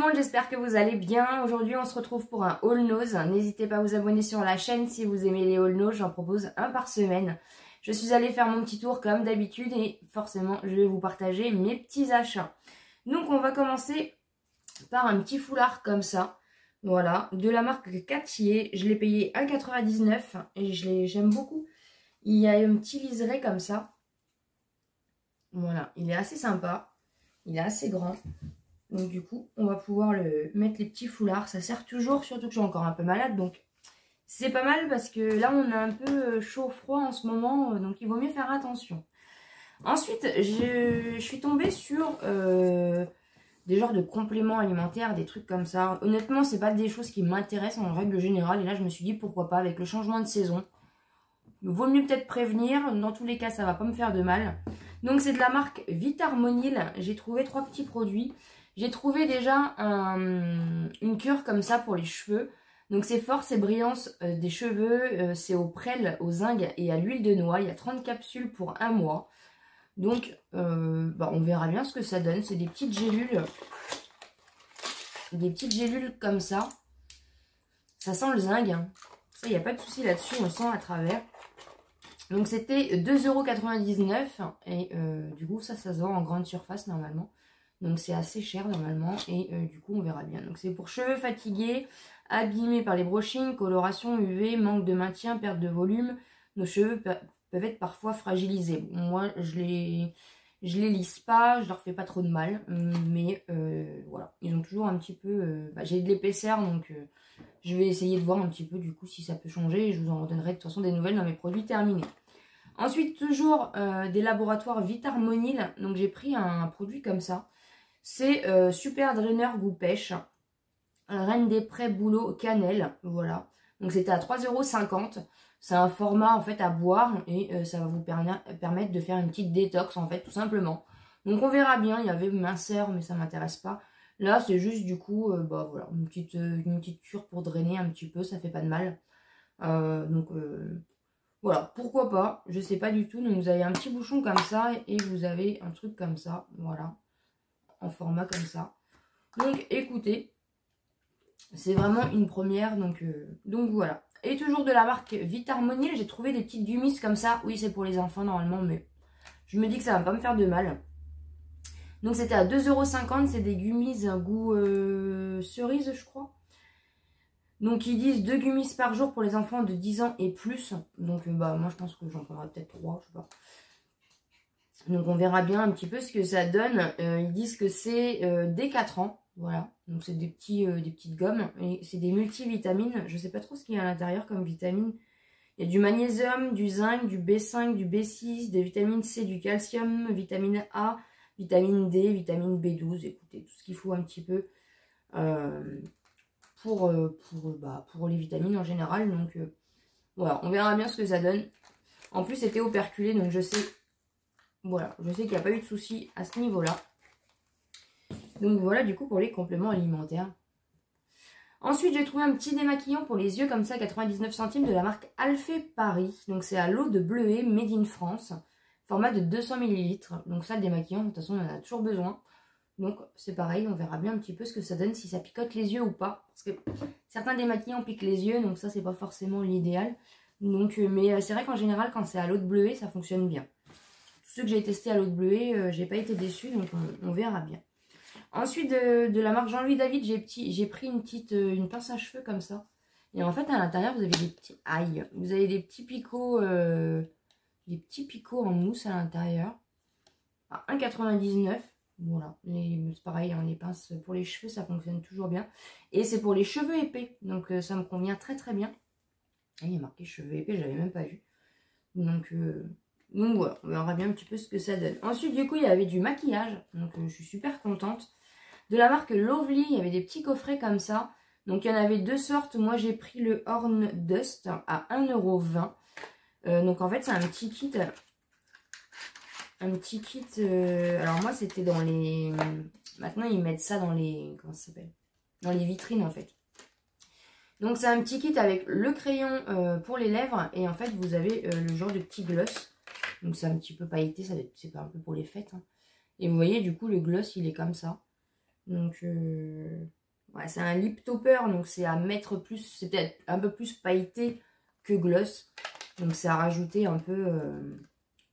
monde, j'espère que vous allez bien. Aujourd'hui, on se retrouve pour un haul nose. N'hésitez pas à vous abonner sur la chaîne si vous aimez les haul nose. J'en propose un par semaine. Je suis allée faire mon petit tour comme d'habitude et forcément, je vais vous partager mes petits achats. Donc, on va commencer par un petit foulard comme ça. Voilà, de la marque Cartier. Je l'ai payé 1,99 € et j'aime beaucoup. Il y a un petit liseré comme ça. Voilà, il est assez sympa. Il est assez grand. Donc du coup, on va pouvoir mettre les petits foulards. Ça sert toujours, surtout que je suis encore un peu malade. Donc c'est pas mal parce que là, on a un peu chaud-froid en ce moment. Donc il vaut mieux faire attention. Ensuite, je suis tombée sur des genres de compléments alimentaires, des trucs comme ça. Honnêtement, c'est pas des choses qui m'intéressent en règle générale. Et là, je me suis dit pourquoi pas avec le changement de saison. Il vaut mieux peut-être prévenir. Dans tous les cas, ça va pas me faire de mal. Donc c'est de la marque Vitarmonil. J'ai trouvé 3 petits produits. J'ai trouvé déjà une cure comme ça pour les cheveux. Donc c'est force et brillance des cheveux. C'est au prêle, au zinc et à l'huile de noix. Il y a 30 capsules pour 1 mois. Donc on verra bien ce que ça donne. C'est des petites gélules. Des petites gélules comme ça. Ça sent le zinc. Hein. Ça, il n'y a pas de souci là-dessus. On sent à travers. Donc c'était 2,99 € et du coup ça se vend en grande surface normalement. Donc c'est assez cher normalement et du coup on verra bien. Donc c'est pour cheveux fatigués, abîmés par les brushings, coloration UV, manque de maintien, perte de volume. Nos cheveux peuvent être parfois fragilisés. Moi je les lisse pas, je leur fais pas trop de mal. Mais voilà, ils ont toujours un petit peu... j'ai de l'épaisseur donc... je vais essayer de voir un petit peu du coup si ça peut changer. Je vous en donnerai de toute façon des nouvelles dans mes produits terminés. Ensuite, toujours des laboratoires Vitarmonil. Donc j'ai pris un produit comme ça. C'est Super Drainer goût pêche. Reine des Prés bouleau cannelle. Voilà. Donc c'était à 3,50 €. C'est un format en fait à boire. Et ça va vous permettre de faire une petite détox en fait tout simplement. Donc on verra bien. Il y avait minceur mais ça ne m'intéresse pas. Là, c'est juste du coup, voilà, une petite cure pour drainer un petit peu, ça fait pas de mal. Voilà, pourquoi pas, je sais pas du tout. Donc vous avez un petit bouchon comme ça et vous avez un truc comme ça, voilà, en format comme ça. Donc écoutez, c'est vraiment une première, donc voilà. Et toujours de la marque Vitarmonil, j'ai trouvé des petites gummies comme ça. Oui, c'est pour les enfants normalement, mais je me dis que ça va pas me faire de mal. Donc c'était à 2,50 €, c'est des gummies un goût cerise je crois. Donc ils disent 2 gummies par jour pour les enfants de 10 ans et plus. Donc moi je pense que j'en prendrai peut-être 3, je sais pas. Donc on verra bien un petit peu ce que ça donne. Ils disent que c'est dès 4 ans, voilà. Donc c'est des petites gommes et c'est des multivitamines. Je sais pas trop ce qu'il y a à l'intérieur comme vitamines. Il y a du magnésium, du zinc, du B5, du B6, des vitamines C, du calcium, vitamine A, vitamine D, vitamine B12, écoutez, tout ce qu'il faut un petit peu pour les vitamines en général. Donc voilà, on verra bien ce que ça donne. En plus, c'était operculé, donc je sais, voilà, je sais qu'il n'y a pas eu de souci à ce niveau-là. Donc voilà, du coup, pour les compléments alimentaires. Ensuite, j'ai trouvé un petit démaquillant pour les yeux, comme ça, 99 centimes de la marque Alphée Paris. Donc c'est à l'eau de bleuet, made in France. Format de 200 ml. Donc ça, le démaquillant, de toute façon, on en a toujours besoin. Donc c'est pareil, on verra bien un petit peu ce que ça donne, si ça picote les yeux ou pas. Parce que certains démaquillants piquent les yeux, donc ça, c'est pas forcément l'idéal. Donc, mais c'est vrai qu'en général, quand c'est à l'eau de bleuet, ça fonctionne bien. Tous ceux que j'ai testés à l'eau de bleuet, j'ai pas été déçue, donc on verra bien. Ensuite, de la marque Jean-Louis David, j'ai pris une pince à cheveux comme ça. Et en fait, à l'intérieur, vous avez des petits... Aïe! Vous avez des petits picots en mousse à l'intérieur. À 1,99 €. Voilà. C'est pareil, hein, les pinces pour les cheveux, ça fonctionne toujours bien. Et c'est pour les cheveux épais. Donc, ça me convient très très bien. Et il y a marqué cheveux épais, je n'avais même pas vu. Donc voilà, on verra bien un petit peu ce que ça donne. Ensuite, du coup, il y avait du maquillage. Donc, je suis super contente. De la marque Lovely, il y avait des petits coffrets comme ça. Donc, il y en avait 2 sortes. Moi, j'ai pris le Horn Dust à 1,20 €. Donc, en fait, c'est un petit kit. Alors, moi, c'était dans les... Maintenant, ils mettent ça dans les... Comment ça s'appelle? Dans les vitrines, en fait. Donc, c'est un petit kit avec le crayon pour les lèvres. Et en fait, vous avez le genre de petit gloss. Donc, c'est un petit peu pailleté. C'est un peu pour les fêtes. Hein. Et vous voyez, du coup, le gloss, il est comme ça. Donc, Ouais, c'est un lip topper, donc c'est à mettre plus, c'est peut-être un peu plus pailleté que gloss. Donc c'est à rajouter un peu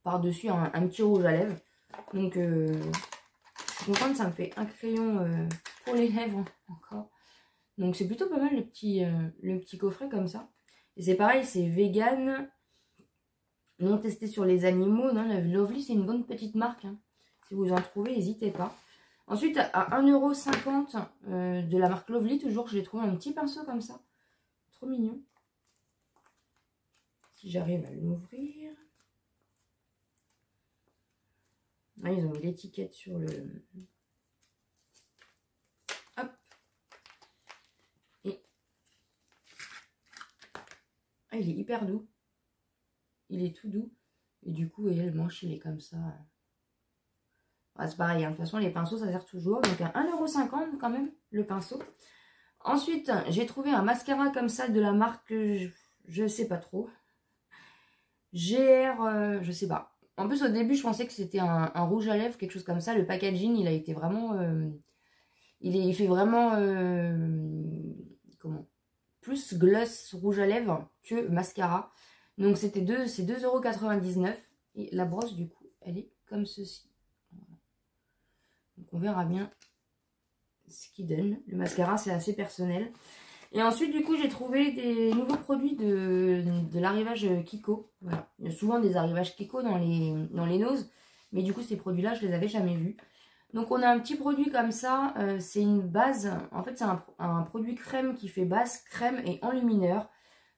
par-dessus un petit rouge à lèvres. Donc je suis contente, ça me fait un crayon pour les lèvres encore. Donc c'est plutôt pas mal le petit coffret comme ça. Et c'est pareil, c'est vegan, non testé sur les animaux. Non, la Lovely, c'est une bonne petite marque. Hein. Si vous en trouvez, n'hésitez pas. Ensuite, à 1,50 € de la marque Lovely, toujours, j'ai trouvé un petit pinceau comme ça. Trop mignon. Si j'arrive à l'ouvrir. Ah, ils ont mis l'étiquette sur le... Hop. Et... Ah, il est hyper doux. Il est tout doux. Et du coup, le manche, il est comme ça. Ah, c'est pareil, hein. De toute façon, les pinceaux, ça sert toujours. Donc, à 1,50 € quand même, le pinceau. Ensuite, j'ai trouvé un mascara comme ça de la marque que je sais pas trop. GR, je sais pas. En plus, au début, je pensais que c'était un rouge à lèvres, quelque chose comme ça. Le packaging, il a été vraiment... il fait vraiment... comment? Plus gloss rouge à lèvres que mascara. Donc, c'est 2,99 €. Et la brosse, du coup, elle est comme ceci. Donc, on verra bien ce qu'il donne. Le mascara, c'est assez personnel. Et ensuite, du coup, j'ai trouvé des nouveaux produits de l'arrivage Kiko. Voilà. Il y a souvent des arrivages Kiko dans les noses. Mais du coup, ces produits-là, je les avais jamais vus. Donc, on a un petit produit comme ça. C'est une base. En fait, c'est un produit crème qui fait base, crème et enlumineur.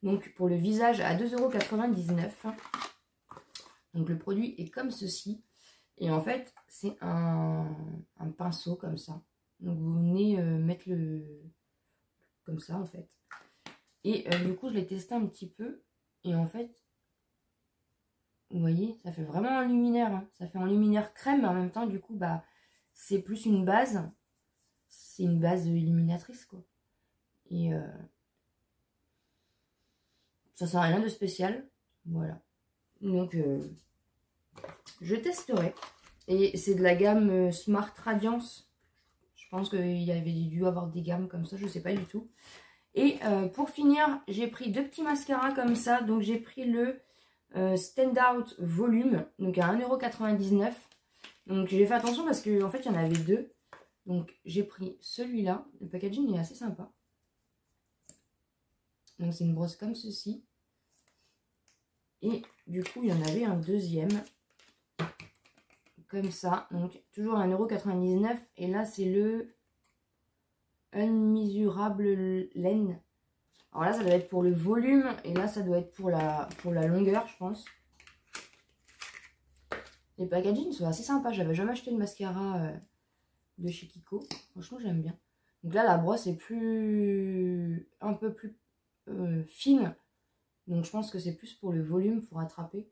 Donc, pour le visage, à 2,99 €. Donc, le produit est comme ceci. Et en fait, c'est un pinceau comme ça. Donc, vous venez mettre comme ça, en fait. Et du coup, je l'ai testé un petit peu. Et en fait, vous voyez, ça fait vraiment un luminaire. Hein. Ça fait un luminaire crème, mais en même temps, du coup, bah, c'est plus une base. C'est une base illuminatrice, quoi. Et ça sert à rien de spécial. Voilà. Donc, je testerai. Et c'est de la gamme Smart Radiance. Je pense qu'il y avait dû avoir des gammes comme ça, je ne sais pas du tout. Et pour finir, j'ai pris deux petits mascaras comme ça. Donc j'ai pris le Stand Out Volume, donc à 1,99 €. Donc j'ai fait attention parce qu'en fait il y en avait deux. Donc j'ai pris celui-là. Le packaging est assez sympa. Donc c'est une brosse comme ceci. Et du coup il y en avait un deuxième. Comme ça, donc toujours à 1,99 €. Et là, c'est le Unmeasurable Laine. Alors là, ça doit être pour le volume. Et là, ça doit être pour la longueur, je pense. Les packaging sont assez sympas. J'avais jamais acheté de mascara de chez Kiko. Franchement, j'aime bien. Donc là, la brosse est un peu plus fine. Donc je pense que c'est plus pour le volume, pour attraper.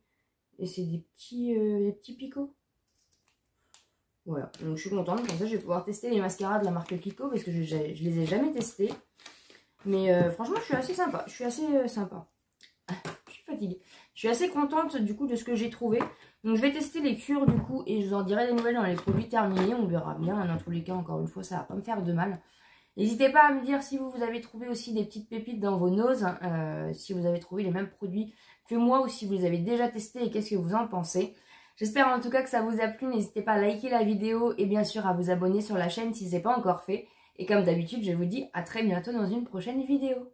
Et c'est des petits picots. Voilà, donc je suis contente, comme ça je vais pouvoir tester les mascaras de la marque Kiko parce que je les ai jamais testés. Mais franchement, je suis assez sympa. Je suis assez sympa. Je suis fatiguée. Je suis assez contente du coup de ce que j'ai trouvé. Donc je vais tester les cures du coup et je vous en dirai des nouvelles dans les produits terminés. On verra bien. Dans tous les cas, encore une fois, ça va pas me faire de mal. N'hésitez pas à me dire si vous avez trouvé aussi des petites pépites dans vos noses. Si vous avez trouvé les mêmes produits que moi ou si vous les avez déjà testés et qu'est-ce que vous en pensez. J'espère en tout cas que ça vous a plu. N'hésitez pas à liker la vidéo et bien sûr à vous abonner sur la chaîne si ce n'est pas encore fait. Et comme d'habitude, je vous dis à très bientôt dans une prochaine vidéo.